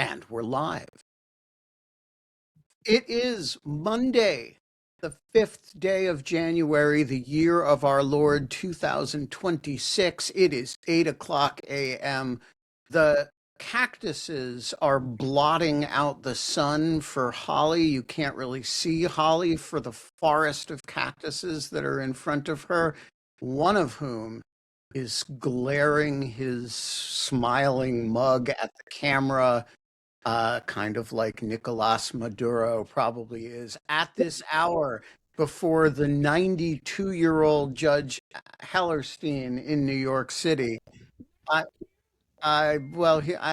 And we're live. It is Monday, the 5th day of January, the year of our Lord 2026. It is 8 o'clock a.m. The cactuses are blotting out the sun for Holly. You can't really see Holly for the forest of cactuses that are in front of her, one of whom is glaring his smiling mug at the camera, kind of like Nicolas Maduro probably is at this hour before the 92-year-old Judge Hellerstein in New York City. I, I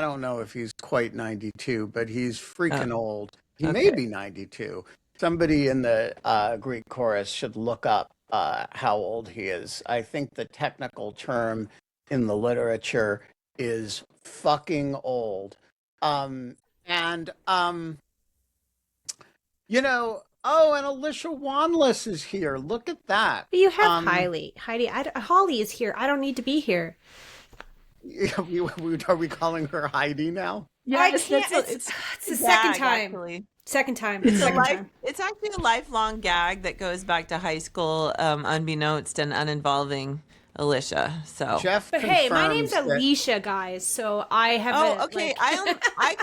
don't know if he's quite 92, but he's freaking old. He may be 92. Somebody in the Greek chorus should look up how old he is. I think the technical term in the literature is fucking old. And and Alicia Wanless is here. Look at that. But you have Heidi. Holly is here. I don't need to be here. Are we calling her Heidi now? Yeah, it's the second time. Actually. Second time. It's actually a lifelong gag that goes back to high school, unbeknownst and uninvolving Alicia. So, Jeff, but hey, my name's Alicia, guys. So I have. Oh, okay. I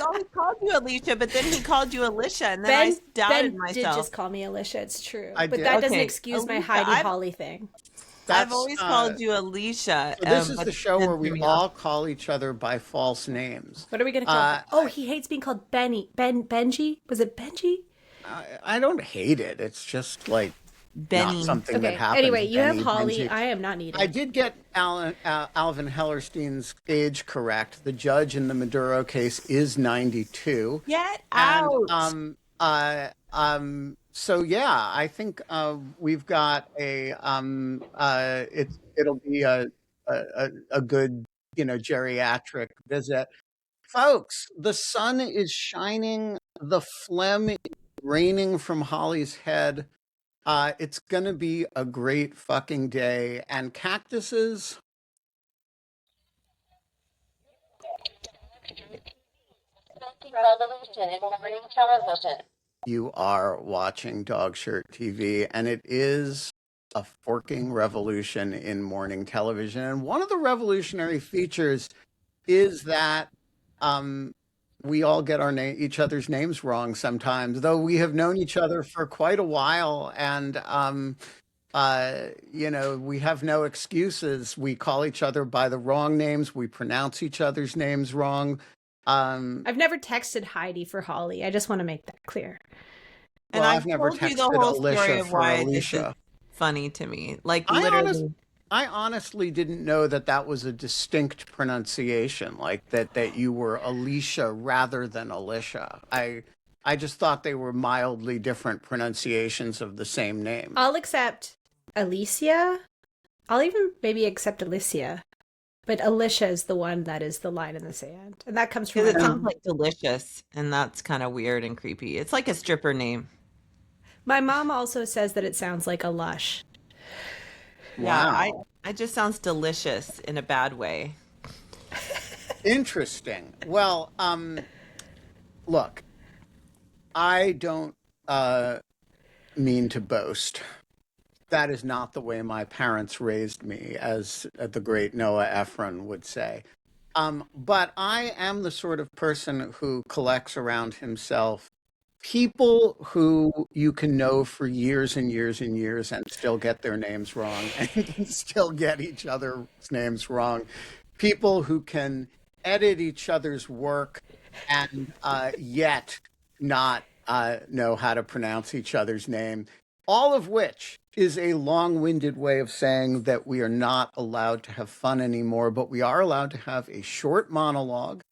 always called you Alicia, but then he called you Alicia, and then I doubted myself. Ben did just call me Alicia. It's true, but that doesn't excuse Alicia, my Heidi Holly thing. I've always called you Alicia. So this is the show where we all call each other by false names. What are we going to call him? Oh, he hates being called Benji. Was it Benji? I don't hate it. It's just like Benny. Not something that happens. Anyway, you Benny, have Holly. Benji. I am not needed. I did get Alvin Hellerstein's age correct. The judge in the Maduro case is 92. Get out. And, so yeah, I think we've got it'll be a good geriatric visit, folks. The sun is shining, the phlegm is raining from Holly's head. It's gonna be a great fucking day, and cactuses. You are watching Dogshirt TV, and it is a forking revolution in morning television. And one of the revolutionary features is that we all get each other's names wrong sometimes, though we have known each other for quite a while, and we have no excuses. We call each other by the wrong names. We pronounce each other's names wrong. I've never texted Heidi for Holly. I just want to make that clear. And well, I've never texted the whole Alicia story of for why Alicia. This is funny to me. Like literally. I honestly didn't know that was a distinct pronunciation, like that you were Alicia rather than Alicia. I just thought they were mildly different pronunciations of the same name. I'll accept Alicia. I'll even maybe accept Alicia. But Alicia is the one that is the line in the sand. And that comes from it sounds like delicious, and that's kind of weird and creepy. It's like a stripper name. My mom also says that it sounds like a lush. Wow. Yeah, it just sounds delicious in a bad way. Interesting. Well, look, I don't mean to boast. That is not the way my parents raised me, as the great Noah Ephron would say. But I am the sort of person who collects around himself people who you can know for years and years and years and still get their names wrong and still get each other's names wrong. People who can edit each other's work and yet not know how to pronounce each other's name. All of which is a long-winded way of saying that we are not allowed to have fun anymore, but we are allowed to have a short monologue.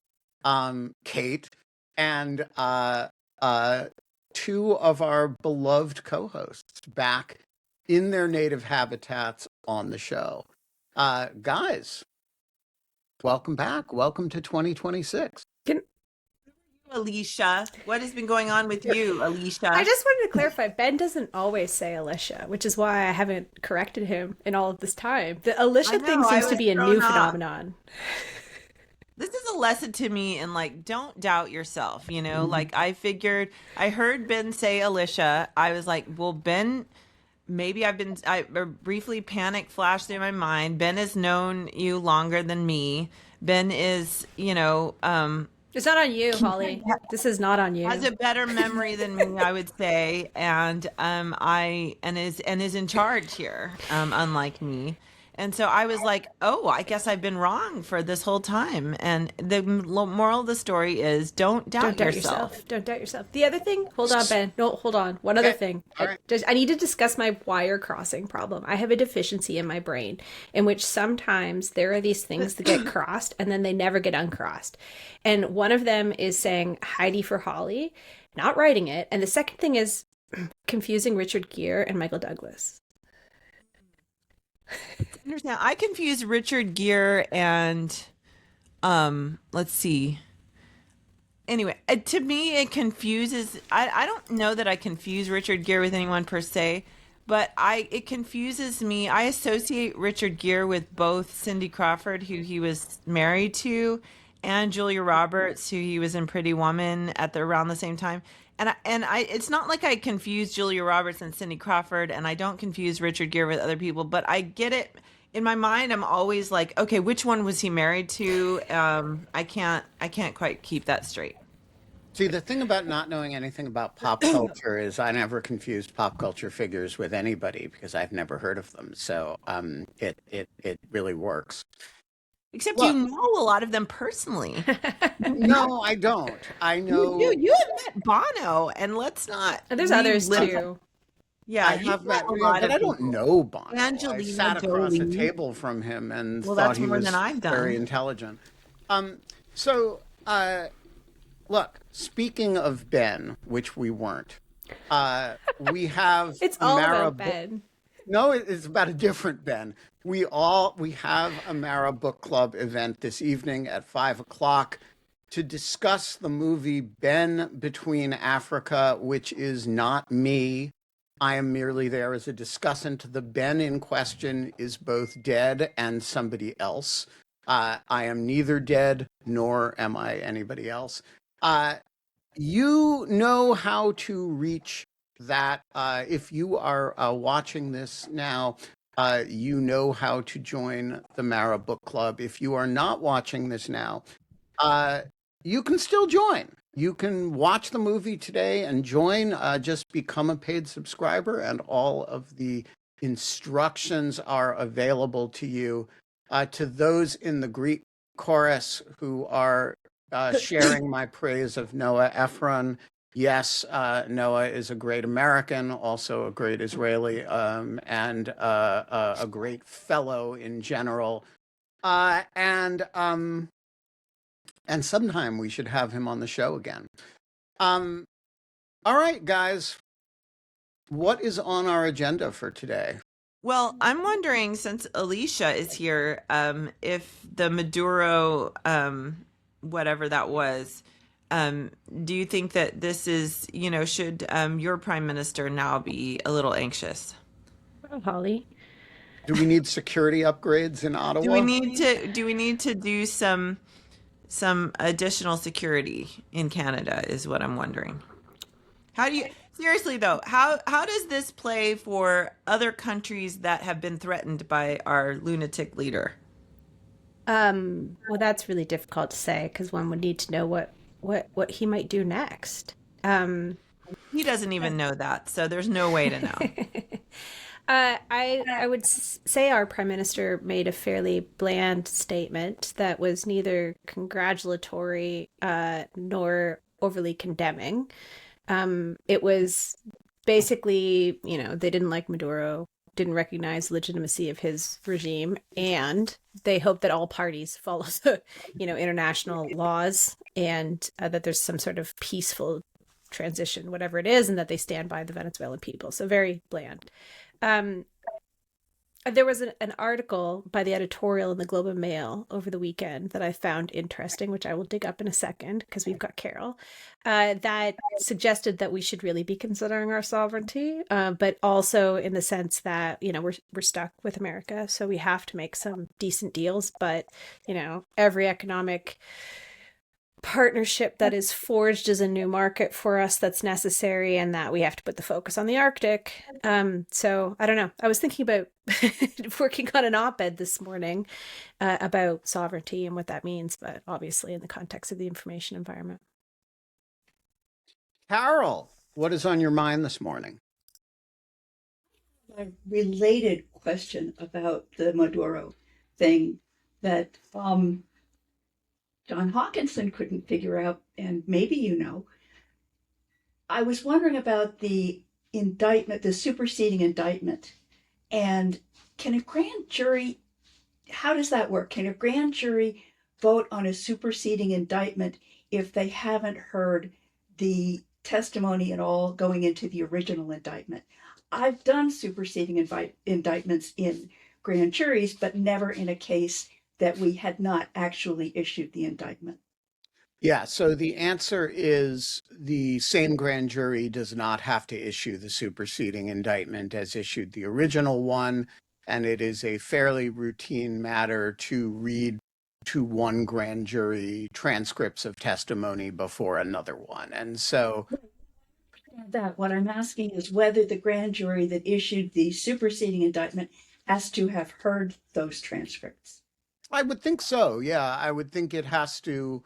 Kate and two of our beloved co-hosts back in their native habitats on the show. Guys, welcome back. Welcome to 2026. Alicia, what has been going on with you, Alicia? I just wanted to clarify, Ben doesn't always say Alicia, which is why I haven't corrected him in all of this time. The Alicia thing seems to be a new phenomenon. this is a lesson to me in like, don't doubt yourself, you know? Like I heard Ben say Alicia. I was like, well, Ben, maybe I briefly panic flashed through my mind. Ben has known you longer than me. Ben is, It's not on you, Holly. This is not on has you. a better memory than me, I would say, and is in charge here, unlike me. And so I was like, oh, I guess I've been wrong for this whole time. And the moral of the story is, don't Don't doubt doubt yourself. yourself. Don't doubt yourself. The other thing, hold on, Ben. No, hold on. One other Okay. thing. All right. I need to discuss my wire crossing problem. I have a deficiency in my brain in which sometimes there are these things that get crossed and then they never get uncrossed. And one of them is saying Heidi for Holly, not writing it. And the second thing is confusing Richard Gere and Michael Douglas. Understand? I confuse Richard Gere and, let's see. Anyway, to me, it confuses. I don't know that I confuse Richard Gere with anyone per se, but it confuses me. I associate Richard Gere with both Cindy Crawford, who he was married to, and Julia Roberts, who he was in Pretty Woman at around the same time. It's not like I confuse Julia Roberts and Cindy Crawford, and I don't confuse Richard Gere with other people, but I get it. In my mind, I'm always like, okay, which one was he married to? I can't quite keep that straight. See, the thing about not knowing anything about pop culture is I never confused pop culture figures with anybody because I've never heard of them. So it really works. Except Look, you know a lot of them personally. no, I don't. I know You have met Bono, and let's not. And there's others relive- too. Yeah, I you've have met, met a lot but of I don't people. know Bono. I Angelina sat across a Jolie. table from him and Well, thought that's he more was than I've done. very intelligent. So look, speaking of Ben, which we weren't, we have It's all Mara about Ben. No, it's about a different Ben. We have a Mara Book Club event this evening at 5 o'clock to discuss the movie Ben Between Africa, which is not me. I am merely there as a discussant. The Ben in question is both dead and somebody else. I am neither dead nor am I anybody else. You know how to reach that. If you are watching this now, you know how to join the Mara Book Club. If you are not watching this now, you can still join. You can watch the movie today and join. Just become a paid subscriber, and all of the instructions are available to you. To those in the Greek chorus who are sharing my praise of Noah Ephron, yes, Noah is a great American, also a great Israeli, and a great fellow in general. And sometime we should have him on the show again. All right, guys, what is on our agenda for today? Well, I'm wondering, since Alicia is here, if the Maduro, whatever that was, do you think that this is, should your prime minister now be a little anxious? Oh, Holly. Do we need security upgrades in Ottawa? Do we need to do some additional security in Canada is what I'm wondering. How do you seriously though, how does this play for other countries that have been threatened by our lunatic leader? Well, that's really difficult to say because one would need to know what he might do next. He doesn't even know that, so there's no way to know. I would say our prime minister made a fairly bland statement that was neither congratulatory nor overly condemning. It was basically, they didn't like Maduro, didn't recognize the legitimacy of his regime, and they hope that all parties follow the, international laws, and that there's some sort of peaceful transition, whatever it is, and that they stand by the Venezuelan people. So very bland. There was an article by the editorial in the Globe and Mail over the weekend that I found interesting, which I will dig up in a second because we've got Carol, that suggested that we should really be considering our sovereignty, but also in the sense that, we're stuck with America, so we have to make some decent deals. But, every economic partnership that is forged is a new market for us that's necessary, and that we have to put the focus on the Arctic. So I don't know. I was thinking about working on an op-ed this morning about sovereignty and what that means, but obviously in the context of the information environment. Carol, what is on your mind this morning? A related question about the Maduro thing that John Hawkinson couldn't figure out, and maybe I was wondering about the indictment, the superseding indictment, and can a grand jury, how does that work? Can a grand jury vote on a superseding indictment if they haven't heard the testimony at all going into the original indictment? I've done superseding indictments in grand juries, but never in a case that we had not actually issued the indictment. Yeah, so the answer is the same grand jury does not have to issue the superseding indictment as issued the original one, and it is a fairly routine matter to read to one grand jury transcripts of testimony before another one. And so that what I'm asking is whether the grand jury that issued the superseding indictment has to have heard those transcripts. I would think so. Yeah, I would think it has to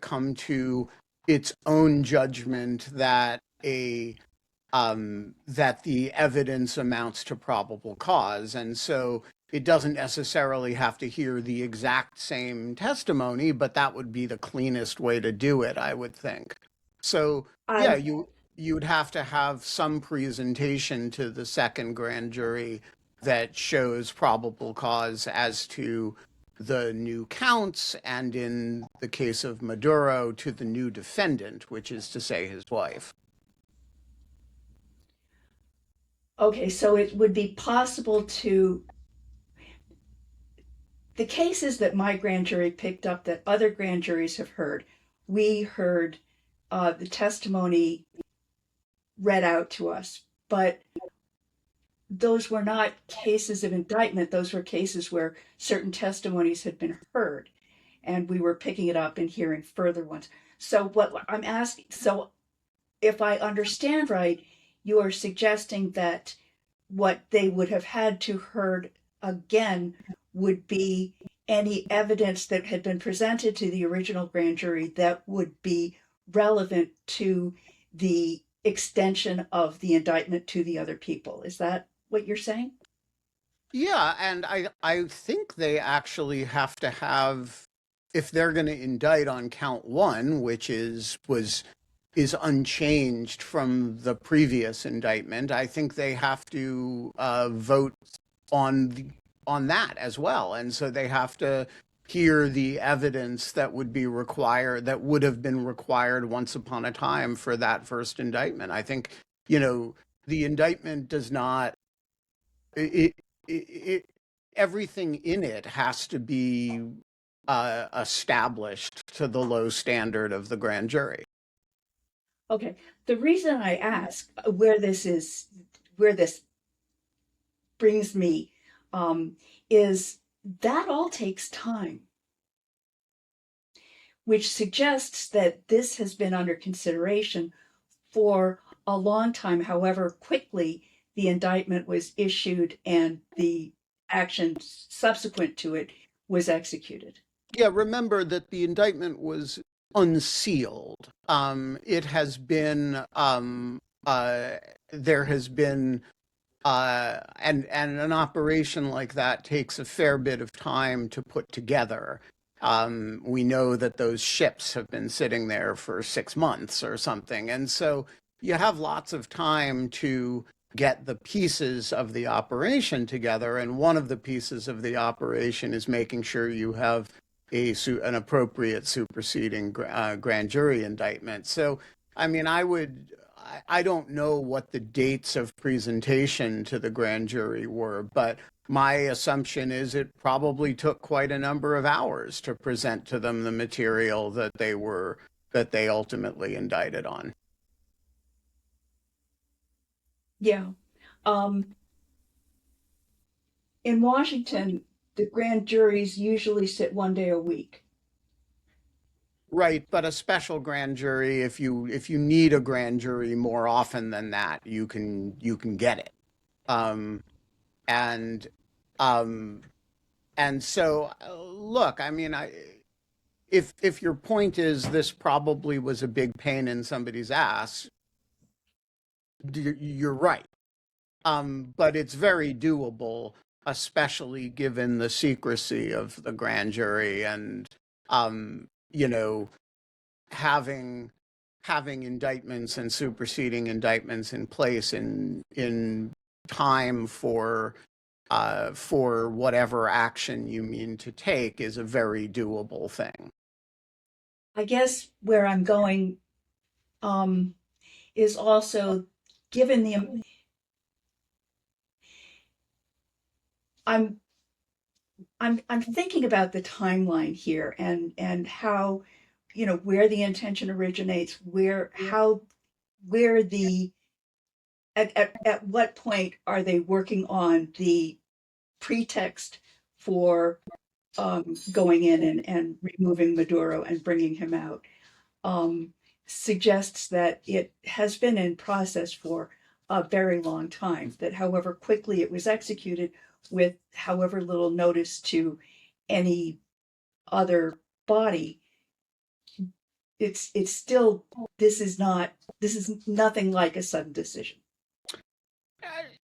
come to its own judgment that that the evidence amounts to probable cause. And so it doesn't necessarily have to hear the exact same testimony, but that would be the cleanest way to do it, I would think. So yeah, you would have to have some presentation to the second grand jury that shows probable cause as to the new counts, and in the case of Maduro, to the new defendant, which is to say his wife. Okay, so it would be possible to, the cases that my grand jury picked up that other grand juries have heard, we heard the testimony read out to us, but those were not cases of indictment. Those were cases where certain testimonies had been heard, and we were picking it up and hearing further ones. So what I'm asking, so if I understand right, you are suggesting that what they would have had to heard again would be any evidence that had been presented to the original grand jury that would be relevant to the extension of the indictment to the other people. Is that what you're saying? Yeah, and I think they actually have to have, if they're going to indict on count one, which is unchanged from the previous indictment, I think they have to vote on that as well. And so they have to hear the evidence that would be required, that would have been required once upon a time for that first indictment. I think, the indictment does not, everything in it has to be established to the low standard of the grand jury. Okay. The reason I ask where this brings me is that all takes time, which suggests that this has been under consideration for a long time, however quickly the indictment was issued and the action subsequent to it was executed. Yeah, remember that the indictment was unsealed. It has been, there has been, and an operation like that takes a fair bit of time to put together. We know that those ships have been sitting there for 6 months or something. And so you have lots of time to get the pieces of the operation together. And one of the pieces of the operation is making sure you have an appropriate superseding grand jury indictment. So, I mean, I I don't know what the dates of presentation to the grand jury were, but my assumption is it probably took quite a number of hours to present to them the material that they ultimately indicted on. Yeah. In Washington, the grand juries usually sit 1 day a week. Right, but a special grand jury, if you need a grand jury more often than that, you can get it. Um, and um, and so look, I mean, if your point is this probably was a big pain in somebody's ass, you're right. But it's very doable, especially given the secrecy of the grand jury and you know, having indictments and superseding indictments in place in time for whatever action you mean to take is a very doable thing. I guess where I'm going is also given the I'm I'm thinking about the timeline here and how, where the intention originates, where the at what point are they working on the pretext for going in and removing Maduro and bringing him out. Suggests that it has been in process for a very long time, that however quickly it was executed with however little notice to any other body, it's still, this is nothing like a sudden decision.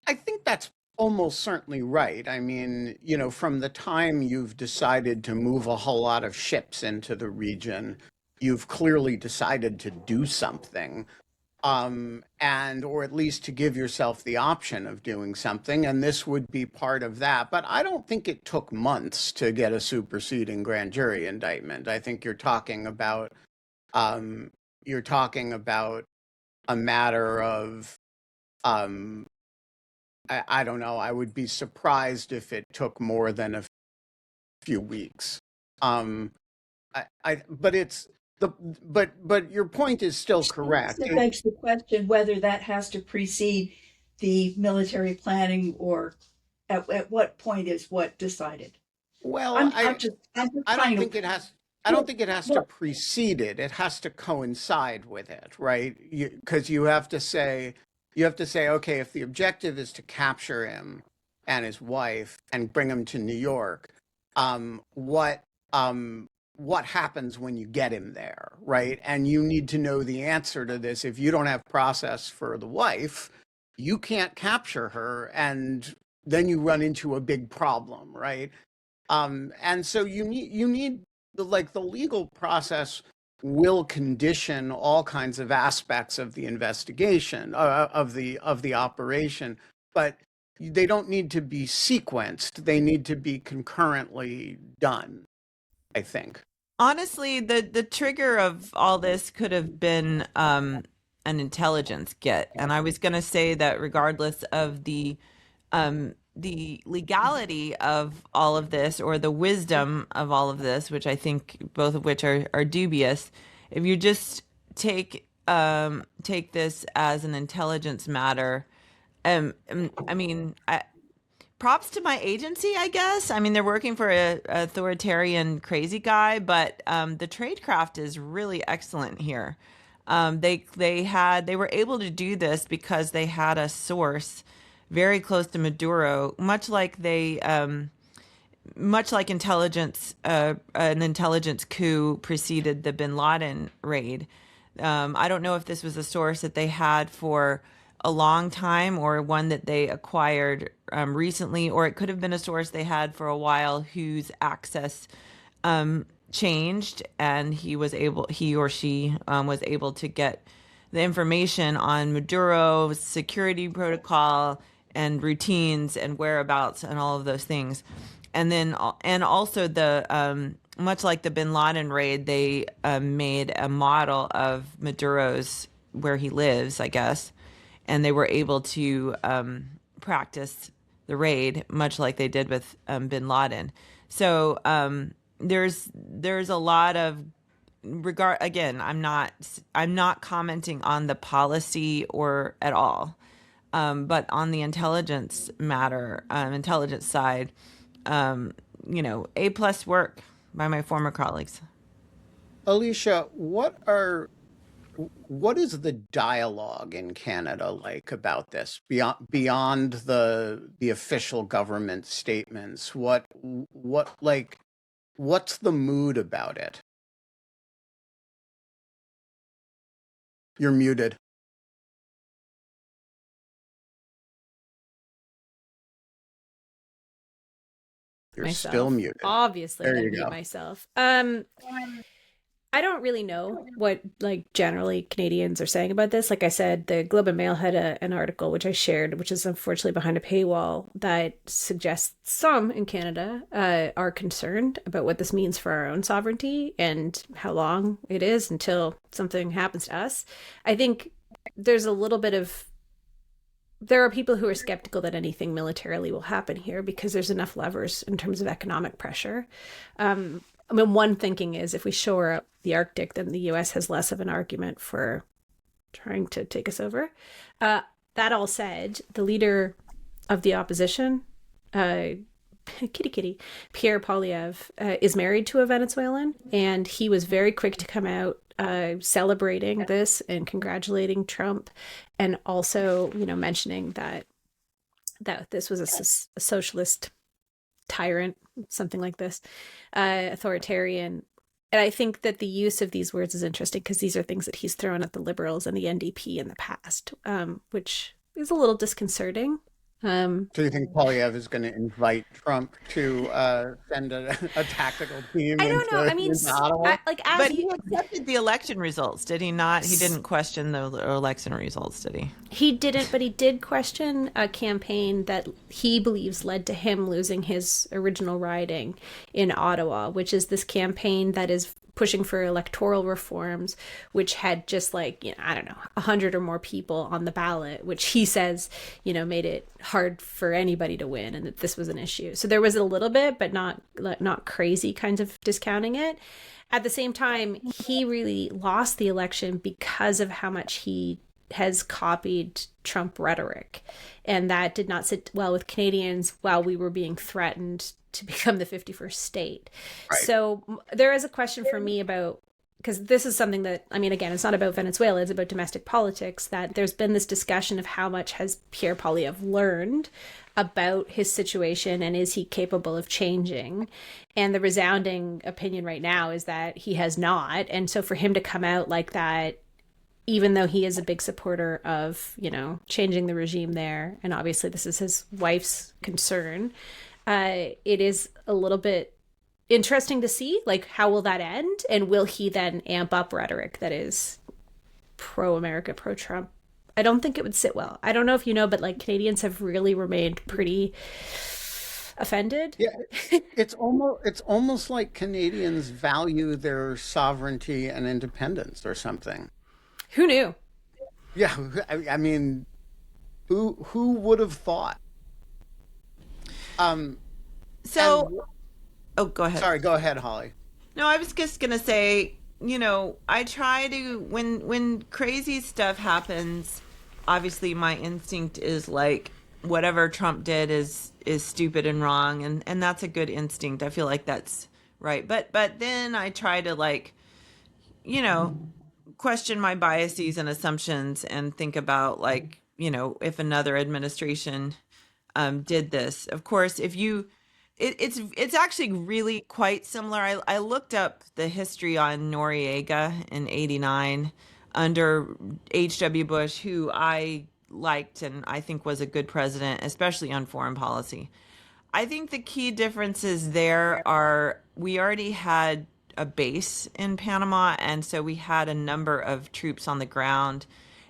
I think that's almost certainly right. I mean, from the time you've decided to move a whole lot of ships into the region, you've clearly decided to do something, and or at least to give yourself the option of doing something, and this would be part of that. But I don't think it took months to get a superseding grand jury indictment. I think you're talking about a matter of I don't know. I would be surprised if it took more than a few weeks. Um, but it's but your point is still correct. It begs the question whether that has to precede the military planning, or at what point is what decided. Well, I'm just I don't trying think to. it has. I don't think it has to precede it. It has to coincide with it, right? Because you have to say, okay, if the objective is to capture him and his wife and bring him to New York, um, what what happens when you get him there, right? And you need to know the answer to this. If you don't have process for the wife, you can't capture her, and then you run into a big problem, right? And so you need the legal process will condition all kinds of aspects of the investigation of the operation, but they don't need to be sequenced. They need to be concurrently done, I think. Honestly, the trigger of all this could have been an intelligence get, and I was going to say that regardless of the legality of all of this or the wisdom of all of this, which I think both of which are dubious, if you just take this as an intelligence matter, I mean, props to my agency, I guess. I mean, they're working for a authoritarian crazy guy, but the tradecraft is really excellent here. They were able to do this because they had a source very close to Maduro, much like intelligence, an intelligence coup preceded the Bin Laden raid. I don't know if this was a source that they had for a long time or one that they acquired recently, or it could have been a source they had for a while whose access changed, and he or she was able to get the information on Maduro's security protocol and routines and whereabouts and all of those things. And also much like the Bin Laden raid, they made a model of Maduro's where he lives, I guess, and they were able to practice the raid, much like they did with bin Laden. So there's a lot of regard. Again, I'm not commenting on the policy or at all, but on the intelligence side, A+ work by my former colleagues. Alicia, what is the dialogue in Canada like about this beyond the official government statements? What's the mood about it? You're muted. You're still Myself. muted. Obviously, There I you mute go. myself. I don't really know what like generally Canadians are saying about this. Like I said, the Globe and Mail had an article which I shared, which is unfortunately behind a paywall, that suggests some in Canada are concerned about what this means for our own sovereignty and how long it is until something happens to us. I think there's a little bit of there are people who are skeptical that anything militarily will happen here because there's enough levers in terms of economic pressure. I mean, one thinking is if we shore up the Arctic, then the US has less of an argument for trying to take us over. That all said, the leader of the opposition, kitty, Pierre Poilievre, is married to a Venezuelan, and he was very quick to come out celebrating this and congratulating Trump, and also, mentioning that this was a socialist tyrant, something like this, authoritarian. And I think that the use of these words is interesting because these are things that he's thrown at the Liberals and the NDP in the past, which is a little disconcerting. So you think Polyev is going to invite Trump to send a tactical team I don't know. I mean, into Ottawa? But he accepted the election results, did he not? He didn't question the election results, did he? He didn't, but he did question a campaign that he believes led to him losing his original riding in Ottawa, which is this campaign that is pushing for electoral reforms, which had just like, 100 or more people on the ballot, which he says, made it hard for anybody to win and that this was an issue. So there was a little bit, but not crazy kinds of discounting it. At the same time, he really lost the election because of how much he has copied Trump rhetoric. And that did not sit well with Canadians while we were being threatened to become the 51st state. Right. So there is a question for me about, because this is something that, again, it's not about Venezuela, it's about domestic politics, that there's been this discussion of how much has Pierre Poilievre learned about his situation and is he capable of changing? And the resounding opinion right now is that he has not. And so for him to come out like that, even though he is a big supporter of, changing the regime there, and obviously this is his wife's concern, it is a little bit interesting to see, like, how will that end? And will he then amp up rhetoric that is pro-America, pro-Trump? I don't think it would sit well. I don't know if you know, but like Canadians have really remained pretty offended. Yeah, it's almost like Canadians value their sovereignty and independence or something. Who knew? Yeah, I mean, who would have thought? Oh, go ahead. Sorry, go ahead, Holly. No, I was just gonna say, I try to when crazy stuff happens, obviously my instinct is like whatever Trump did is stupid and wrong, and that's a good instinct. I feel like that's right. But then I try to question my biases and assumptions and think about if another administration did this. Of course, it's actually really quite similar. I looked up the history on Noriega in '89 under H.W. Bush, who I liked and I think was a good president, especially on foreign policy. I think the key differences there are we already had a base in Panama, and so we had a number of troops on the ground,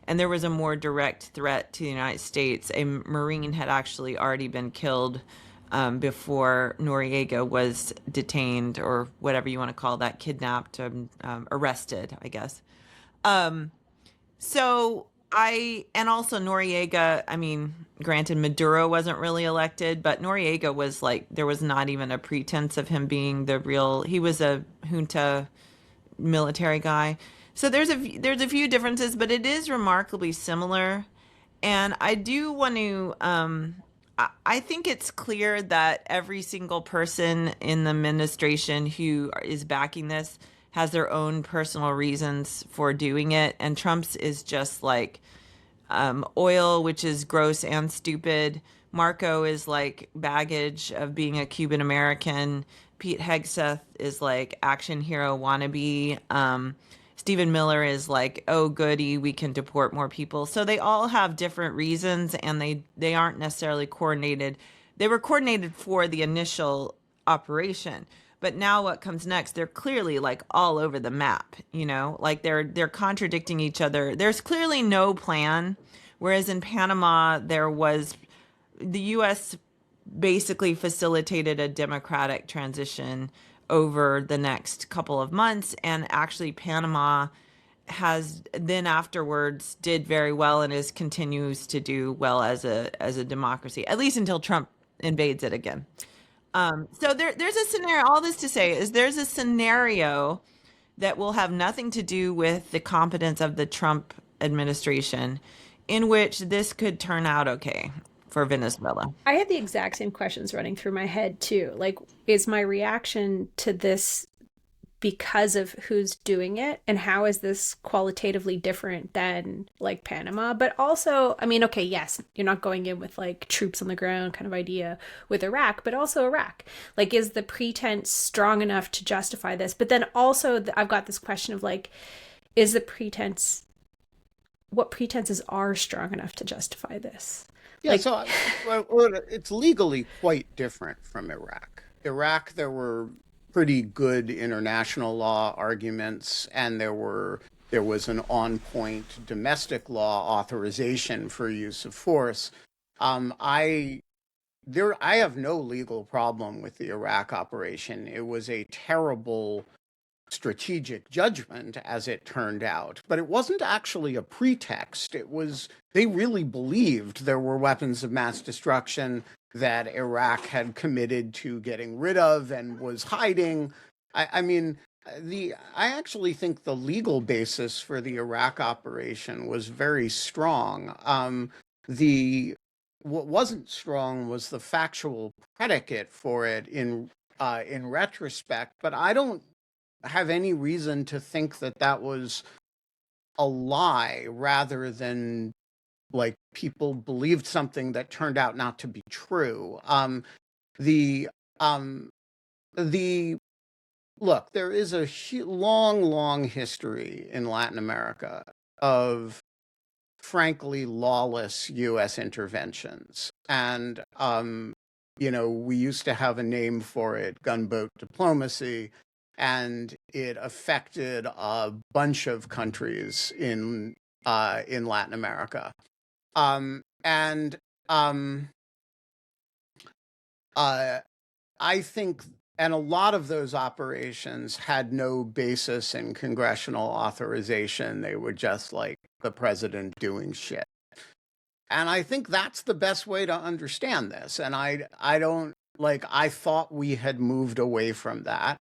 and there was a more direct threat to the United States. A Marine had actually already been killed before Noriega was detained, or whatever you want to call that, kidnapped, arrested, I guess. So and also Noriega, I mean, granted, Maduro wasn't really elected, but Noriega was like, there was not even a pretense of him being he was a junta military guy. So there's a few differences, but it is remarkably similar. And I do want to, I think it's clear that every single person in the administration who is backing this has their own personal reasons for doing it. And Trump's is just like oil, which is gross and stupid. Marco is like baggage of being a Cuban American. Pete Hegseth is like action hero wannabe. Stephen Miller is like, oh goody, we can deport more people. So they all have different reasons, and they aren't necessarily coordinated. They were coordinated for the initial operation, but now what comes next? They're clearly like all over the map. Like they're contradicting each other. There's clearly no plan. Whereas in Panama, the U.S. basically facilitated a democratic transition over the next couple of months, and actually Panama has then afterwards did very well and continues to do well as a democracy, at least until Trump invades it again. So there's a scenario. All this to say is there's a scenario that will have nothing to do with the competence of the Trump administration, in which this could turn out okay for Venezuela. I had the exact same questions running through my head too. Like, is my reaction to this because of who's doing it, and how is this qualitatively different than like Panama? But also, I mean, okay, yes, you're not going in with like troops on the ground kind of idea with Iraq, but also Iraq. Like, is the pretense strong enough to justify this? But then also, I've got this question of like, is the pretense, what pretenses are strong enough to justify this? Yeah, Like, so it's legally quite different from Iraq. Iraq, there were pretty good international law arguments, and there was an on-point domestic law authorization for use of force. I have no legal problem with the Iraq operation. It was a terrible strategic judgment, as it turned out, but it wasn't actually a pretext. They really believed there were weapons of mass destruction that Iraq had committed to getting rid of and was hiding. I mean, I actually think the legal basis for the Iraq operation was very strong. The What wasn't strong was the factual predicate for it in retrospect, but I don't have any reason to think that that was a lie, rather than like people believed something that turned out not to be true. The um, the Look, there is a long, long history in Latin America of frankly lawless U.S. interventions, and we used to have a name for it, gunboat diplomacy, and it affected a bunch of countries in Latin America. And I think, and a lot of those operations had no basis in congressional authorization. They were just like the president doing shit. And I think that's the best way to understand this. And I don't like, I thought we had moved away from that.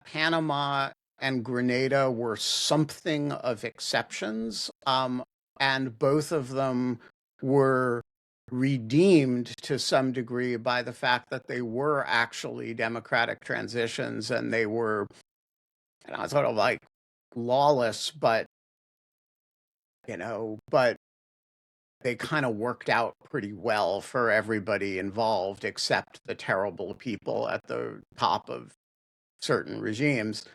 Panama and Grenada were something of exceptions, and both of them were redeemed to some degree by the fact that they were actually democratic transitions, and they were sort of like lawless, but but they kind of worked out pretty well for everybody involved, except the terrible people at the top of certain regimes.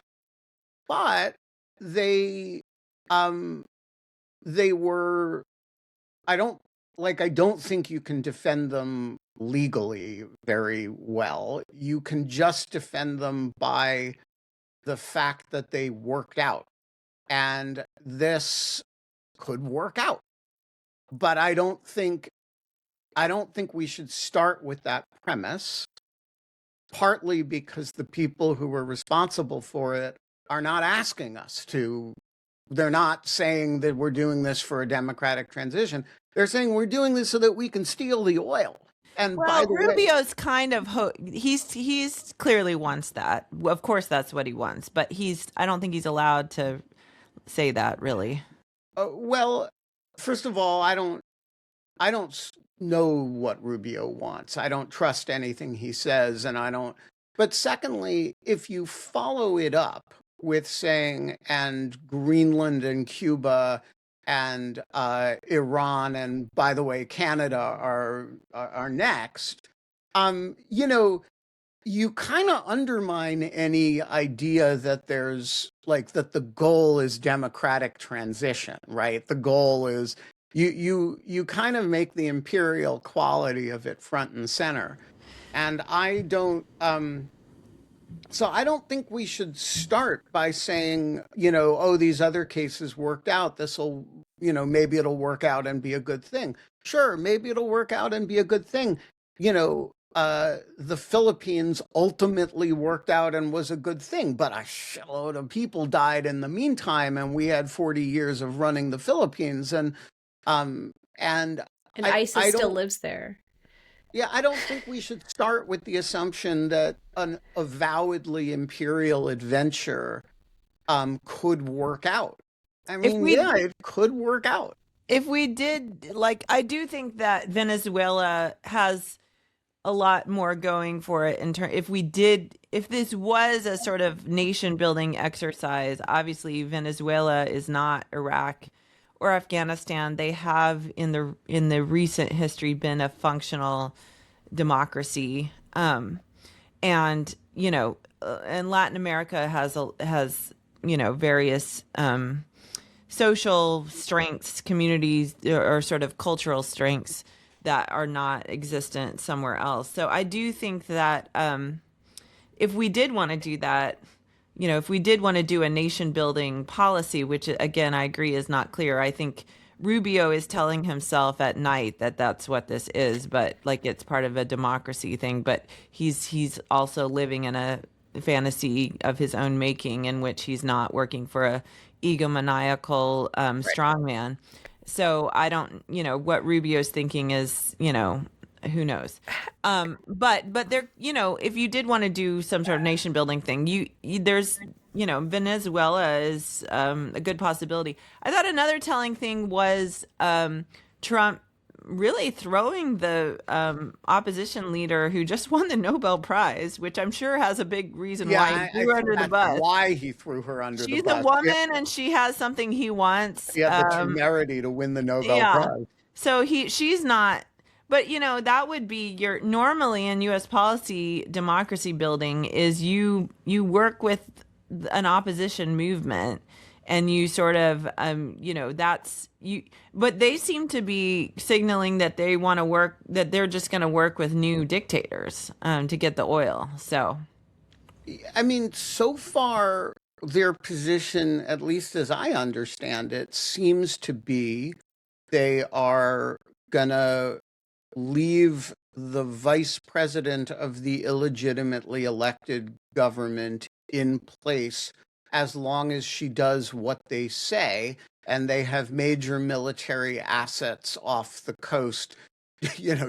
But they they were, I don't think you can defend them legally very well. You can just defend them by the fact that they worked out. And this could work out. But I don't think we should start with that premise, partly because the people who were responsible for it are not asking us to they're not saying that we're doing this for a democratic transition. They're saying we're doing this so that we can steal the oil. And by Well, the way, Rubio's kind of he's clearly wants that. Of course, that's what he wants, but I don't think he's allowed to say that really. well, first of all, I don't know what Rubio wants. I don't trust anything he says, and I don't. But secondly, if you follow it up with saying, and Greenland and Cuba and Iran, and by the way, Canada are next, you know, you kind of undermine any idea that there's like that the goal is democratic transition, right? The goal is you kind of make the imperial quality of it front and center. And so I don't think we should start by saying, oh, these other cases worked out. This'll, maybe it'll work out and be a good thing. Sure, maybe it'll work out and be a good thing. The Philippines ultimately worked out and was a good thing, but a shitload of people died in the meantime, and we had 40 years of running the Philippines, and ISIS still lives there. Yeah, I don't think we should start with the assumption that an avowedly imperial adventure could work out. I mean, it could work out. If we did, I do think that Venezuela has a lot more going for it if this was a sort of nation building exercise. Obviously Venezuela is not Iraq or Afghanistan. They have in the recent history been a functional democracy, and and Latin America has various social strengths, communities, or sort of cultural strengths that are not existent somewhere else. So I do think that if we did want to do that, if we did want to do a nation building policy, which again, I agree is not clear. I think Rubio is telling himself at night that that's what this is, but it's part of a democracy thing. But he's also living in a fantasy of his own making in which he's not working for a egomaniacal strongman. So I don't, what Rubio's thinking is, who knows? But there, if you did want to do some sort of nation building thing, there's, Venezuela is a good possibility. I thought another telling thing was Trump really throwing the opposition leader who just won the Nobel Prize, which I'm sure has a big reason why he threw her under the bus. Why he threw her under the bus. She's a woman and she has something he wants. She had the temerity to win the Nobel Prize. So she's not. But, that would be normally in U.S. policy, democracy building is you work with an opposition movement and you sort of, that's you. But they seem to be signaling that they want to work, that they're just going to work with new dictators to get the oil. So, I mean, so far, their position, at least as I understand it, seems to be they are going to leave the vice president of the illegitimately elected government in place as long as she does what they say, and they have major military assets off the coast,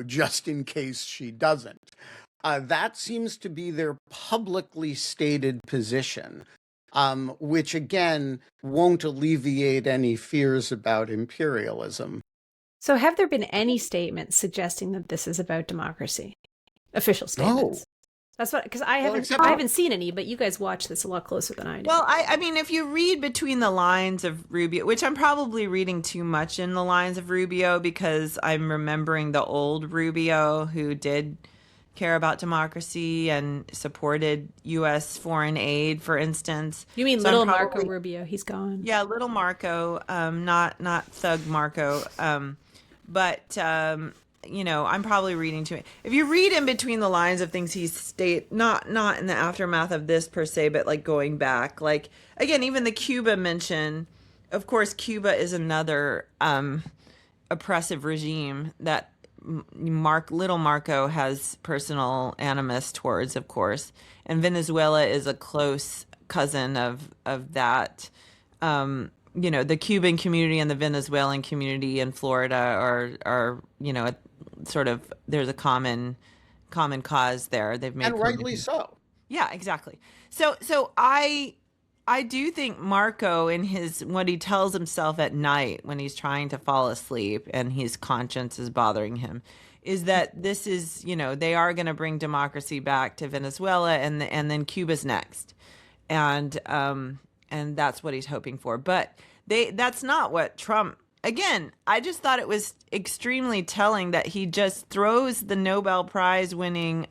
just in case she doesn't. That seems to be their publicly stated position, which again won't alleviate any fears about imperialism. So have there been any statements suggesting that this is about democracy? Official statements? No. That's what, because I haven't seen any, but you guys watch this a lot closer than I do. Well, I mean, if you read between the lines of Rubio, which I'm probably reading too much in the lines of Rubio because I'm remembering the old Rubio who did care about democracy and supported U.S. foreign aid, for instance. You mean little Marco Rubio? He's gone. Yeah, little Marco, not thug Marco. But I'm probably reading too much. If you read in between the lines of things he state, not in the aftermath of this per se, but going back, again, even the Cuba mention, of course, Cuba is another oppressive regime that little Marco has personal animus towards, of course, and Venezuela is a close cousin of that the Cuban community and the Venezuelan community in Florida are sort of, there's a common cause there. They've made And rightly so. yeah, exactly. So I do think Marco, in his what he tells himself at night when he's trying to fall asleep and his conscience is bothering him, is that this is, they are going to bring democracy back to Venezuela, and then Cuba's next, and that's what he's hoping for. But that's not what Trump. Again, I just thought it was extremely telling that he just throws the Nobel Prize winning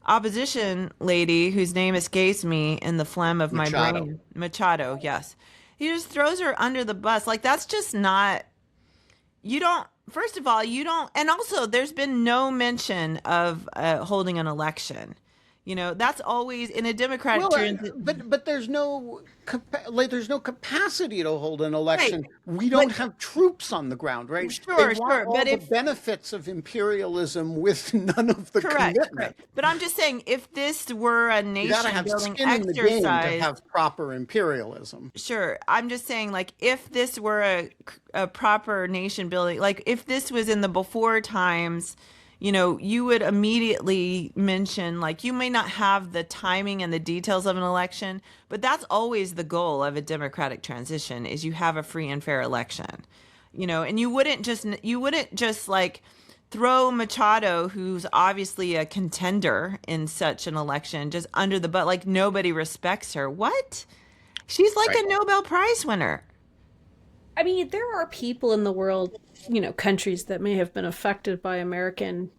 opposition lady, whose name escapes me in the phlegm of my brain. Machado, yes. He just throws her under the bus. Like, that's just not, first of all, and also there's been no mention of holding an election. That's always in a democratic but there's no capacity to hold an election. Right. We don't have troops on the ground, right? Sure. All but the benefits of imperialism with none of the commitment. Correct. But I'm just saying, if this were a nation building exercise, in the game to have proper imperialism. Sure. I'm just saying, like, if this were a proper nation building, like if this was in the before times, you would immediately mention, like, you may not have the timing and the details of an election, but that's always the goal of a democratic transition, is you have a free and fair election, and you wouldn't just like throw Machado, who's obviously a contender in such an election, just under the butt. Like, nobody respects her. What? She's like a Nobel Prize winner. I mean, there are people in the world, countries that may have been affected by American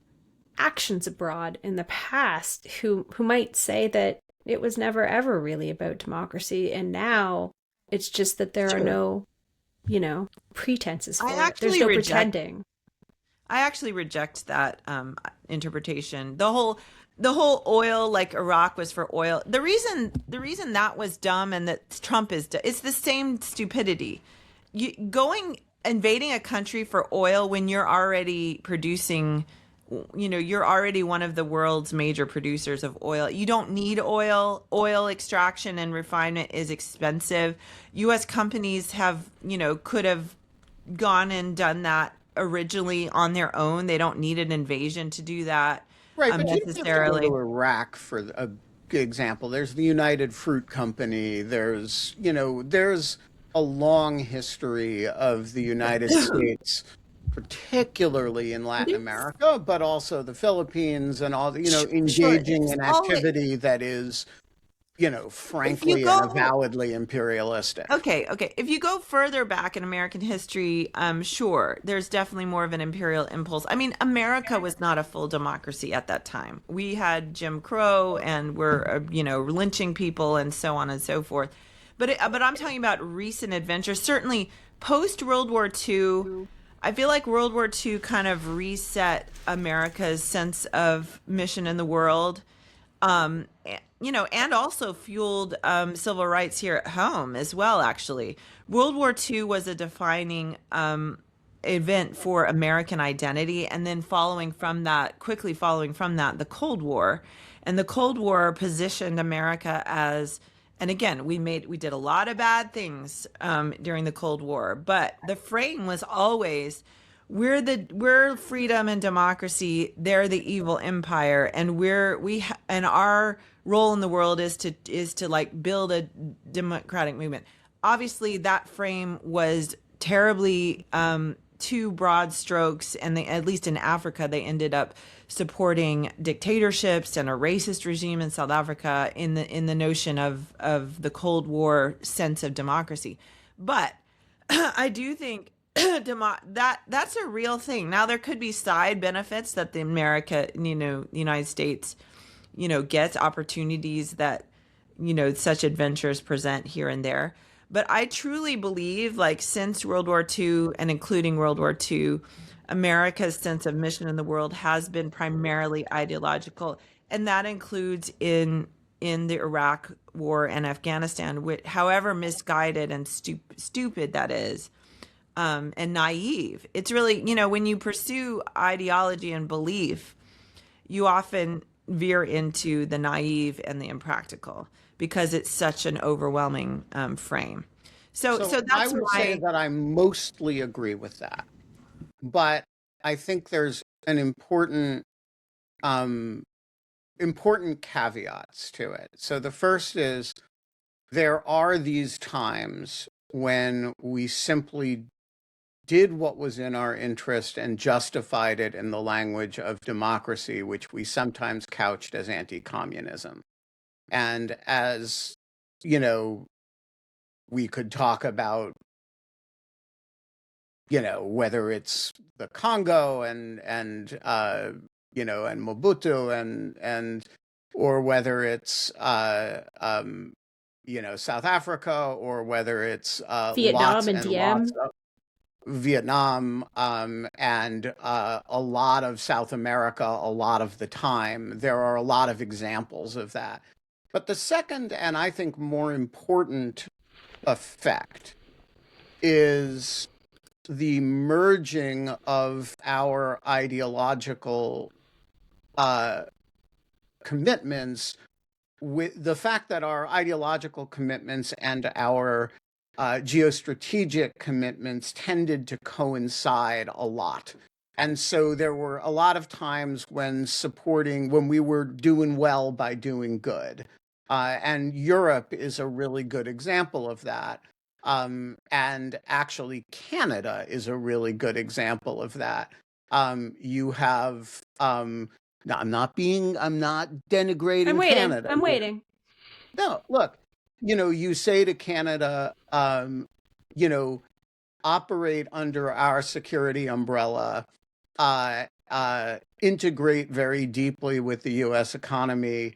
actions abroad in the past who might say that it was never ever really about democracy, and now it's just that there are no, pretenses for it. There's no pretending. I actually reject that interpretation. The whole oil, like Iraq was for oil. The reason that was dumb, and that Trump is dumb, it's the same stupidity. Invading a country for oil when you're already producing, you're already one of the world's major producers of oil. You don't need oil. Oil extraction and refinement is expensive. U.S. companies could have gone and done that originally on their own. They don't need an invasion to do that. Right, but necessarily. You have to go to Iraq for a good example. There's the United Fruit Company. There's a long history of the United States, particularly in Latin America, but also the Philippines, and all engaging in activity that is, frankly and avowedly imperialistic. Okay. If you go further back in American history, sure, there's definitely more of an imperial impulse. I mean, America was not a full democracy at that time. We had Jim Crow, and we're, lynching people and so on and so forth. But I'm talking about recent adventures. Certainly, post World War II, I feel like World War II kind of reset America's sense of mission in the world, and also fueled civil rights here at home as well. Actually, World War II was a defining event for American identity, and then quickly following from that, the Cold War, and the Cold War positioned America as. And again, we did a lot of bad things during the Cold War, but the frame was always, we're freedom and democracy. They're the evil empire, and and our role in the world is to like build a democratic movement. Obviously, that frame was terribly too broad strokes, and at least in Africa, they ended up supporting dictatorships and a racist regime in South Africa in the notion of the Cold War sense of democracy. But I do think that's a real thing. Now, there could be side benefits that the United States, gets, opportunities that, such adventures present here and there. But I truly believe, like, since World War II and including World War II, America's sense of mission in the world has been primarily ideological, and that includes in the Iraq War and Afghanistan, however misguided and stupid that is, and naive. It's really, when you pursue ideology and belief, you often veer into the naive and the impractical because it's such an overwhelming frame. So So I that's would say my that I mostly agree with that, but I think there's an um, important caveats to it. So the first is there are these times when we simply did what was in our interest and justified it in the language of democracy, which we sometimes couched as anti-communism. And as, you know, we could talk about, whether it's the Congo and Mobutu and or whether it's South Africa, or whether it's lots Vietnam and and lots Diem. of Vietnam, and a lot of South America a lot of the time. There are a lot of examples of that. But the second, and I think more important effect, is the merging of our ideological uh, commitments with the fact that our ideological commitments and our geostrategic commitments tended to coincide a lot. And so there were a lot of times when we were doing well by doing good. And Europe is a really good example of that. And actually, Canada is a really good example of that. You have no, I'm not I'm denigrating waiting. Canada. I'm waiting. No, look, you say to Canada, you know, operate under our security umbrella, integrate very deeply with the US economy,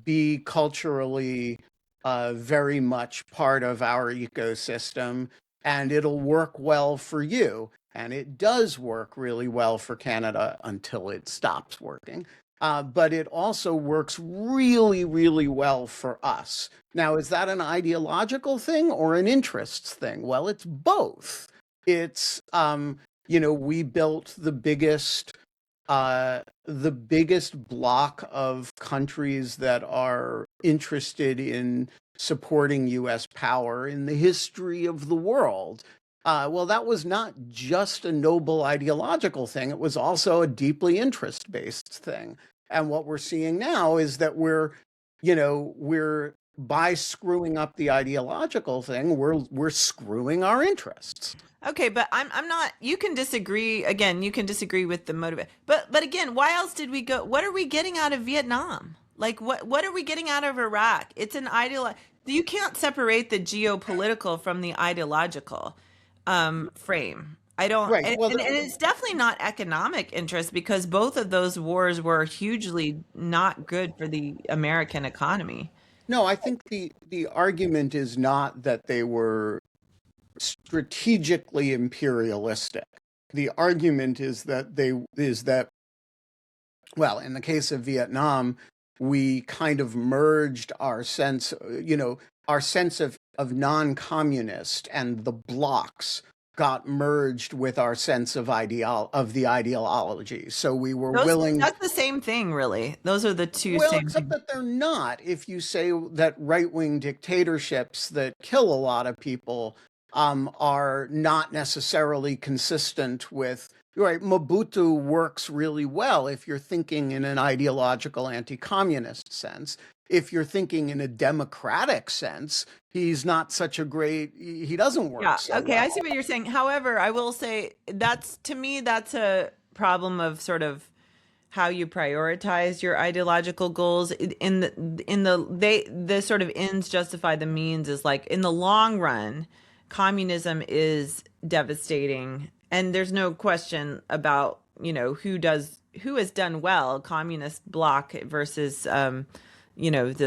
be culturally very much part of our ecosystem, and it'll work well for you. And it does work really well for Canada until it stops working. But it also works really, really well for us. Now, is that an ideological thing or an interests thing? Well, it's both. It's, we built the biggest block of countries that are interested in supporting US power in the history of the world. Well, that was not just a noble ideological thing, it was also a deeply interest-based thing. And what we're seeing now is that we're by screwing up the ideological thing, we're screwing our interests. Okay, but I'm not. You can disagree. Again, you can disagree with the motive. But again, why else did we go? What are we getting out of Vietnam? Like what are we getting out of Iraq? It's an ideal. You can't separate the geopolitical from the ideological frame. I don't, Right. Well, and it's definitely not economic interest because both of those wars were hugely not good for the American economy. no, I think the argument is not that they were strategically imperialistic. The argument is that, well, in the case of Vietnam, we kind of merged our sense of non-communist, and the blocks got merged with our sense of the ideology. So we were willing. That's the same thing, really. Those are the two Well, same except things. that they're not. If you say that right-wing dictatorships that kill a lot of people are not necessarily consistent with, right, Mobutu works really well if you're thinking in an ideological anti-communist sense. If you're thinking in a democratic sense, he's not such a great, he doesn't work Yeah. so Okay. I see well. what you're saying. However, I will say to me, that's a problem of sort of how you prioritize your ideological goals the sort of ends justify the means is like in the long run, communism is devastating. And there's no question about, who has done well, communist bloc versus, the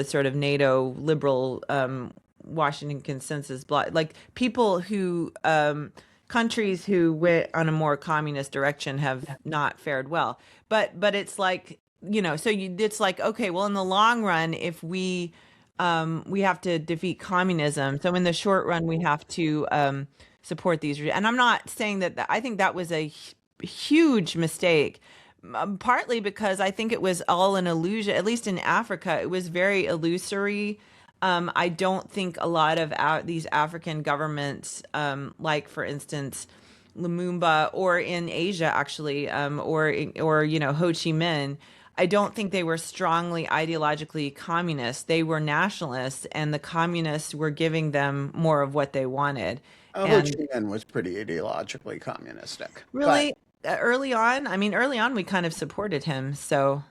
sort of NATO liberal, Washington consensus bloc, like people who, countries who went on a more communist direction have not fared well. But it's like, it's like, okay, well, in the long run, if we have to defeat communism. So in the short run, we have to support these. And I'm not saying that I think that was a huge mistake, partly because I think it was all an illusion. At least in Africa, it was very illusory. I don't think a lot of these African governments, like for instance, Lumumba, or in Asia actually, or Ho Chi Minh, I don't think they were strongly ideologically communist. They were nationalists, and the communists were giving them more of what they wanted. Ho And Chi Minh was pretty ideologically communistic, but really, early on, I mean, early on, we kind of supported him, so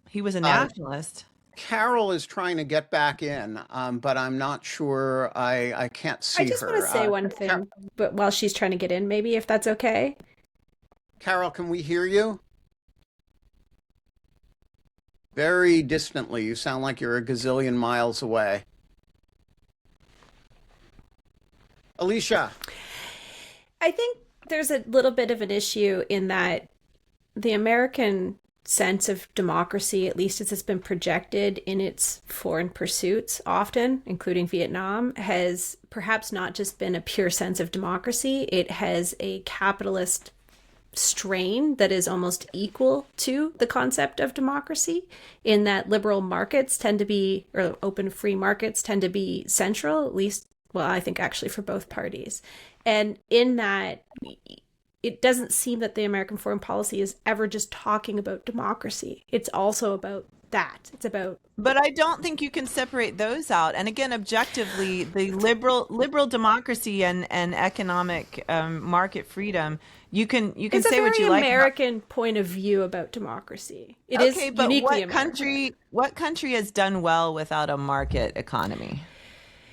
he was a uh, nationalist. Carol is trying to get back in, but I'm not sure. I can't I see just want to her. say one thing, but while she's trying to get in, maybe if that's okay. Carol, can we hear you? Very distantly. You sound like you're a gazillion miles away. Alicia. I think there's a little bit of an issue in that the American sense of democracy, at least as it's been projected in its foreign pursuits, often, including Vietnam, has perhaps not just been a pure sense of democracy, it has a capitalist strain that is almost equal to the concept of democracy, in that liberal markets tend to be, or open free markets tend to be central, at least, well, I think actually for both parties. And in that, it doesn't seem that the American foreign policy is ever just talking about democracy. It's also about that. It's about. But I don't think you can separate those out. And again, objectively, the liberal democracy and economic market freedom, you can It's say a what very you like about. American point of view about democracy. It is Okay, but uniquely American. what country has done well without a market economy?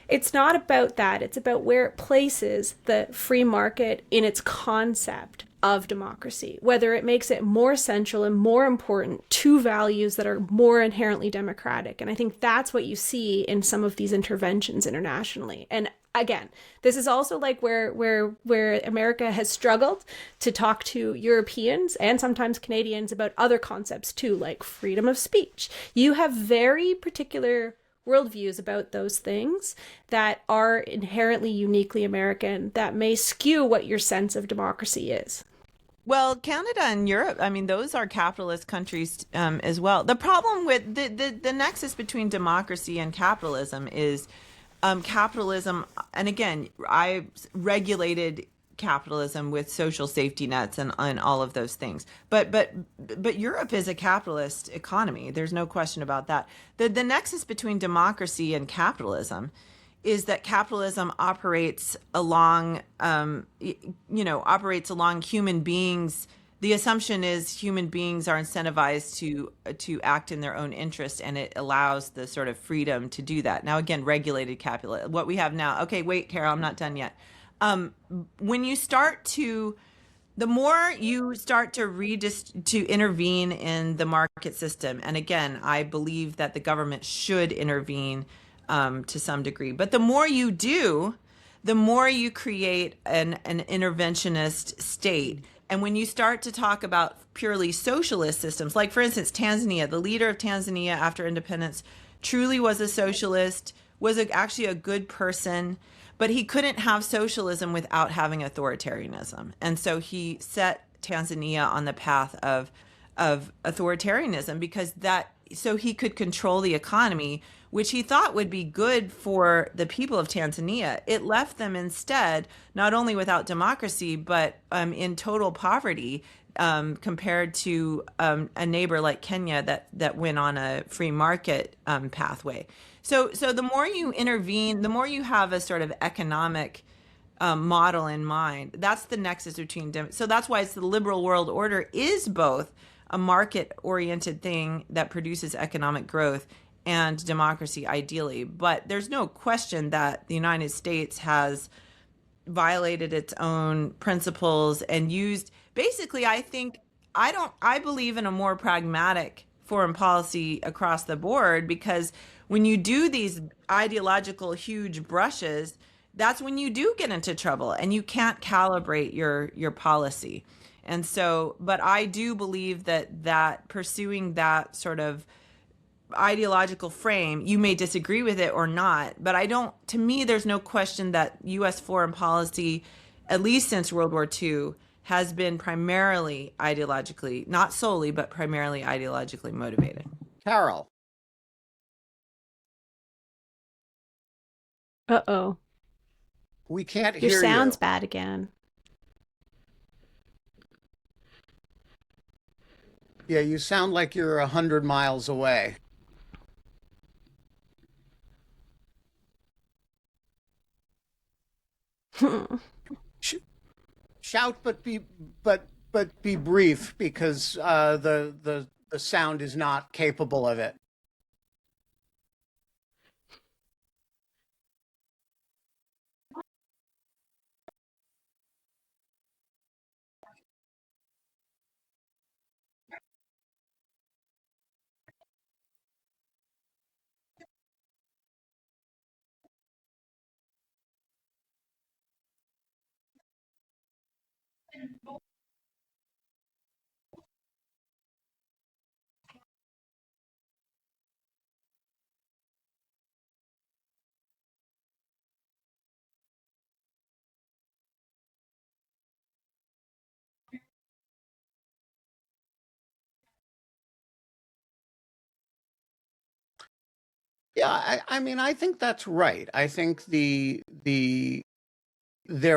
It's not about that. It's about where it places the free market in its concept of democracy, whether it makes it more central and more important to values that are more inherently democratic. And I think that's what you see in some of these interventions internationally. And again, this is also like where America has struggled to talk to Europeans and sometimes Canadians about other concepts too, like freedom of speech. You have very particular worldviews about those things that are inherently uniquely American that may skew what your sense of democracy is. Well, Canada and Europe, I mean, those are capitalist countries as well. The problem with the nexus between democracy and capitalism is capitalism, and again, I regulated capitalism with social safety nets and all of those things. But Europe is a capitalist economy. There's no question about that. The nexus between democracy and capitalism is that capitalism operates along operates along human beings. The assumption is human beings are incentivized to act in their own interest, and it allows the sort of freedom to do that. Now, again, regulated capitalism. What we have now. Okay, wait, Carol, I'm not done yet. When you start to, the more you start to intervene in the market system, and again, I believe that the government should intervene to some degree, but the more you do, the more you create an interventionist state. And when you start to talk about purely socialist systems, like for instance, Tanzania, the leader of Tanzania after independence truly was a socialist, was actually a good person, but he couldn't have socialism without having authoritarianism. And so he set Tanzania on the path of authoritarianism so he could control the economy, which he thought would be good for the people of Tanzania. It left them instead not only without democracy, but in total poverty compared to a neighbor like Kenya that went on a free market pathway. So the more you intervene, the more you have a sort of economic model in mind. That's the nexus between so that's why it's the liberal world order is both a market-oriented thing that produces economic growth and democracy ideally. But there's no question that the United States has violated its own principles and used, basically, I believe in a more pragmatic foreign policy across the board, because when you do these ideological huge brushes, that's when you do get into trouble and you can't calibrate your policy. And so, but I do believe that pursuing that sort of ideological frame, you may disagree with it or not, but to me, there's no question that U.S. foreign policy, at least since World War II, has been primarily ideologically, not solely, but primarily ideologically motivated. Carol. Uh-oh. We can't Your hear sound's you. bad again. Yeah, you sound like you're 100 miles away. Sh- Shout, but be brief because the sound is not capable of it. Yeah, I mean, I think that's right. I think there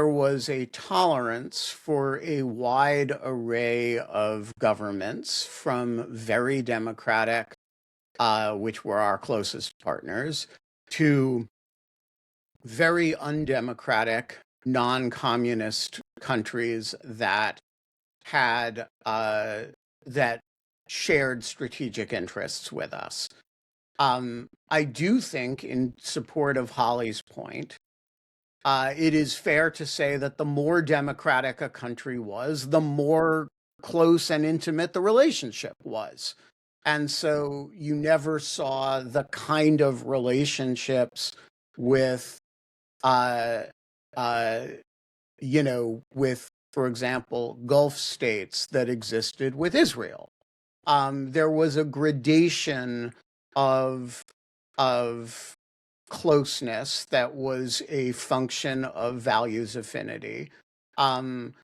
was a tolerance for a wide array of governments, from very democratic, which were our closest partners, to very undemocratic, non-communist countries that had that shared strategic interests with us. I do think, in support of Holly's point, it is fair to say that the more democratic a country was, the more close and intimate the relationship was. And so you never saw the kind of relationships with, uh, uh, with, for example, Gulf states that existed with Israel. There was a gradation of of closeness that was a function of values affinity. Um,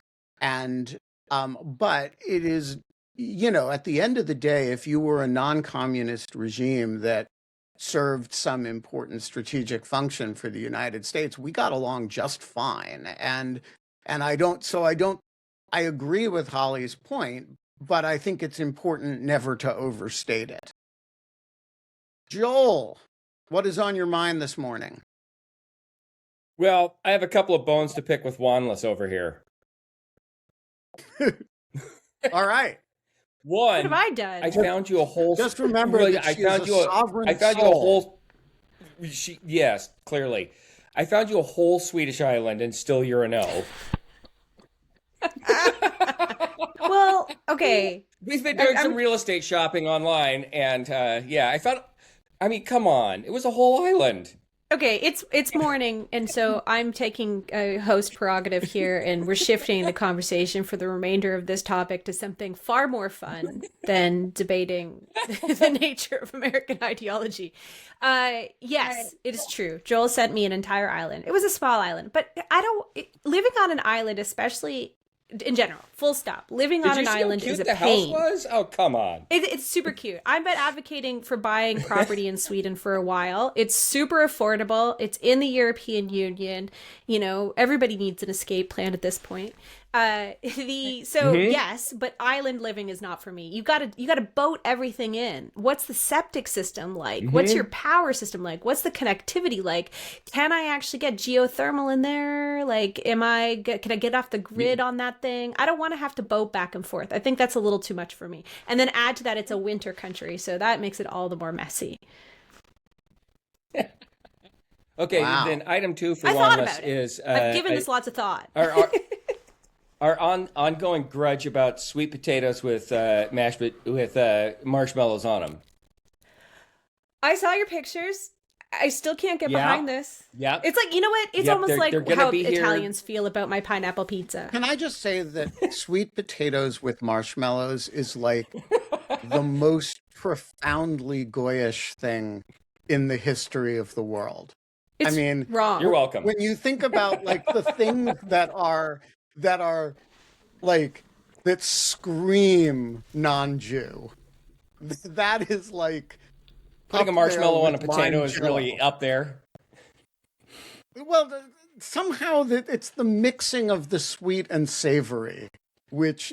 and but it is, at the end of the day, if you were a non-communist regime that served some important strategic function for the United States, we got along just fine. And I agree with Holly's point, but I think it's important never to overstate it. Joel, what is on your mind this morning? Well, I have a couple of bones to pick with Wanless over here. All right. What have One, I done? I found you a whole. Just remember really, that she is a sovereign I found you a soul. whole. Yes, clearly, I found you a whole Swedish island, and still you're a no. Well, okay. We've been doing some I'm real estate shopping online, and yeah, I found. I mean, come on, it was a whole island. okay. It's morning, and so I'm taking a host prerogative here, and we're shifting the conversation for the remainder of this topic to something far more fun than debating the nature of American ideology. Yes, it is true. Joel sent me an entire island. It was a small island, but living on an island, especially in general, full stop. Living Did on you an see how island is cute a the house pain. was? Oh, come on. It's super cute. I've been advocating for buying property in Sweden for a while. It's super affordable. It's in the European Union. Everybody needs an escape plan at this point. Yes, but island living is not for me. You gotta boat everything in. What's the septic system like? What's your power system like? What's the connectivity like? Can I actually get geothermal in there? Like, can I get off the grid on that thing? I don't want to have to boat back and forth. I think that's a little too much for me. And then add to that, it's a winter country, so that makes it all the more messy. Okay, Wow. then item two for I thought Wanless about it. is I've given this lots of thought. our ongoing grudge about sweet potatoes with marshmallows on them. I saw your pictures. I still can't get Yeah. behind this. Yeah. It's like, you know what? It's Yep, almost they're like gonna how be here. Italians feel about my pineapple pizza. Can I just say that sweet potatoes with marshmallows is like the most profoundly Goyish thing in the history of the world? It's I mean, wrong. You're welcome. when you think about like the things that like that scream non-Jew, that is like Putting a up there marshmallow on a with potato lime is really jello. up there. Well, somehow that it's the mixing of the sweet and savory, which,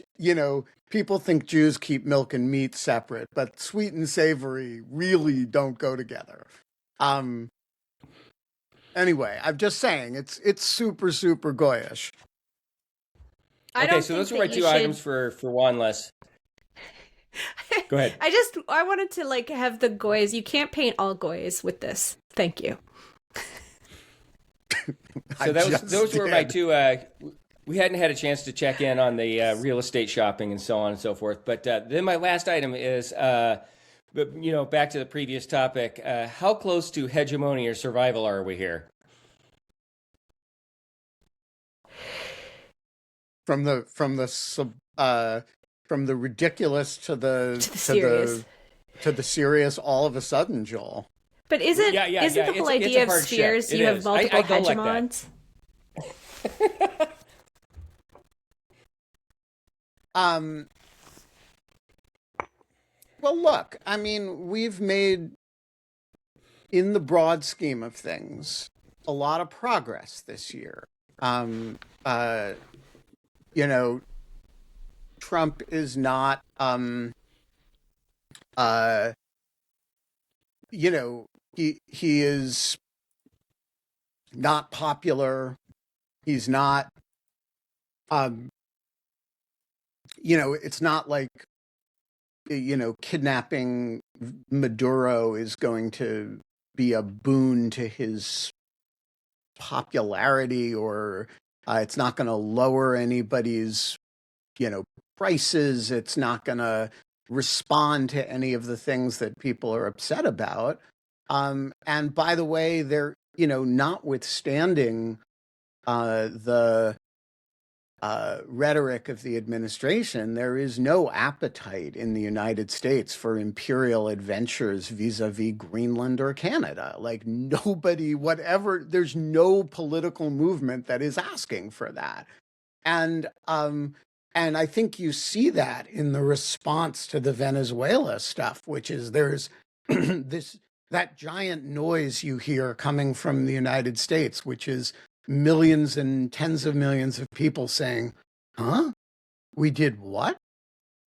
people think Jews keep milk and meat separate, but sweet and savory really don't go together. Anyway, I'm just saying it's super, super goyish. I Okay, don't so think those were my that two you should. items for Wanless. Go ahead. I wanted to like have the goys. You can't paint all goys with this. Thank you. So those were my two. We hadn't had a chance to check in on the real estate shopping and so on and so forth. But then my last item is, back to the previous topic. How close to hegemony or survival are we here? From the ridiculous to the serious. to the serious all of a sudden, Joel. But isn't the whole idea of spheres you have multiple I go hegemons? Well, look, I mean, we've made, in the broad scheme of things, a lot of progress this year. Trump is not, he is not popular. He's not, it's not like, kidnapping Maduro is going to be a boon to his popularity, or it's not going to lower anybody's, prices. It's not going to respond to any of the things that people are upset about. And by the way, they're, notwithstanding the rhetoric of the administration, there is no appetite in the United States for imperial adventures vis-a-vis Greenland or Canada. Like nobody, there's no political movement that is asking for that. And I think you see that in the response to the Venezuela stuff, which is there's that giant noise you hear coming from the United States, which is millions and tens of millions of people saying, huh? We did what?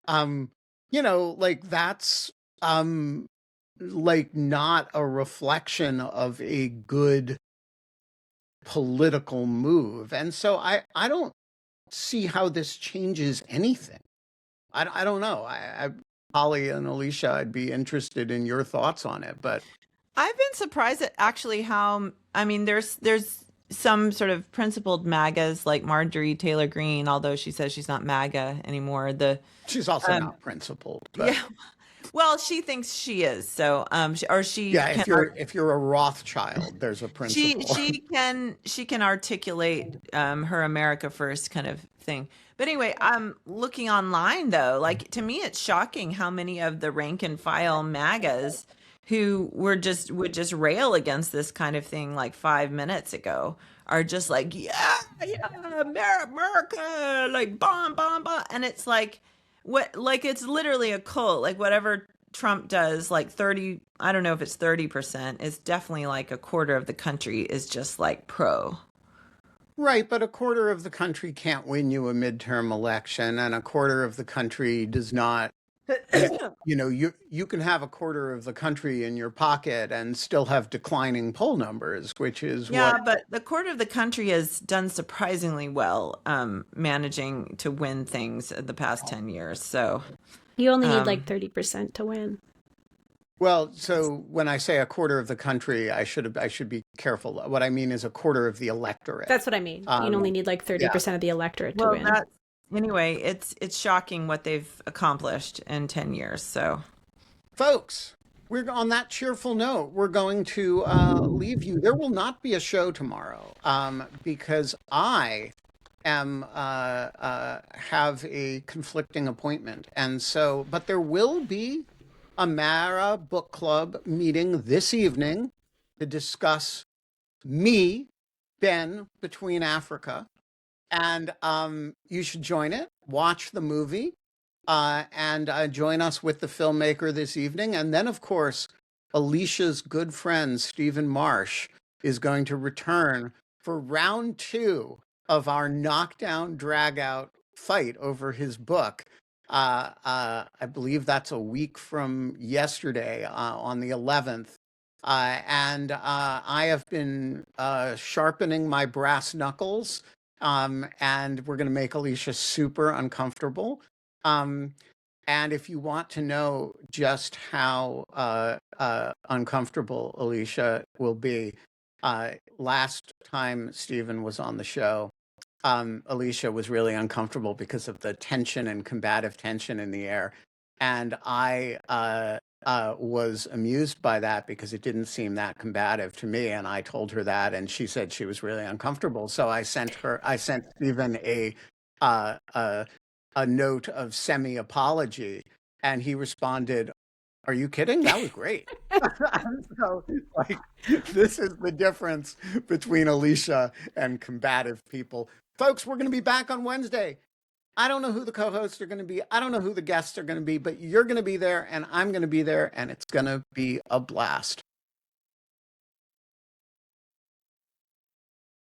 That's not a reflection of a good political move. And so I don't see how this changes anything. I don't know. Holly and Alicia, I'd be interested in your thoughts on it, but I've been surprised at actually how, there's some sort of principled MAGAs like Marjorie Taylor Greene, although she says she's not MAGA anymore. She's also not principled. But... Yeah. Well, she thinks she is. So, if you're a Rothschild, there's a principle. She can articulate her America First kind of thing. But anyway, I'm looking online though. Like to me, it's shocking how many of the rank and file MAGAs who would just rail against this kind of thing like 5 minutes ago are just like, yeah, America, like bomb, and it's like it's literally a cult. Like whatever Trump does, like 30, I don't know if it's 30%, it's definitely like a quarter of the country is just like pro. Right, but a quarter of the country can't win you a midterm election, and a quarter of the country does not. You can have a quarter of the country in your pocket and still have declining poll numbers, which is but the quarter of the country has done surprisingly well managing to win things the past 10 years. So you only need like 30% to win. Well, so when I say a quarter of the country, I should be careful. What I mean is a quarter of the electorate. That's what I mean. You only need like 30% of the electorate to win. Anyway, it's shocking what they've accomplished in 10 years. So, folks, we're on that cheerful note. We're going to leave you. There will not be a show tomorrow because I am have a conflicting appointment, and so. But there will be a Mara Book Club meeting this evening to discuss me, Ben, Between Africa. And you should join it, watch the movie, and join us with the filmmaker this evening. And then, of course, Alicia's good friend, Stephen Marsh, is going to return for round 2 of our knockdown, drag-out fight over his book. I believe that's a week from yesterday, on the 11th. And I have been sharpening my brass knuckles, and we're going to make Alicia super uncomfortable. And if you want to know just how uncomfortable Alicia will be, last time Stephen was on the show, Alicia was really uncomfortable because of the tension and combative tension in the air. And I was amused by that because it didn't seem that combative to me. And I told her that, and she said she was really uncomfortable. So I sent Stephen a note of semi-apology, and he responded, "Are you kidding? That was great." So, like, this is the difference between Alicia and combative people. Folks, we're going to be back on Wednesday. I don't know who the co-hosts are going to be. I don't know who the guests are going to be, but you're going to be there, and I'm going to be there, and it's going to be a blast.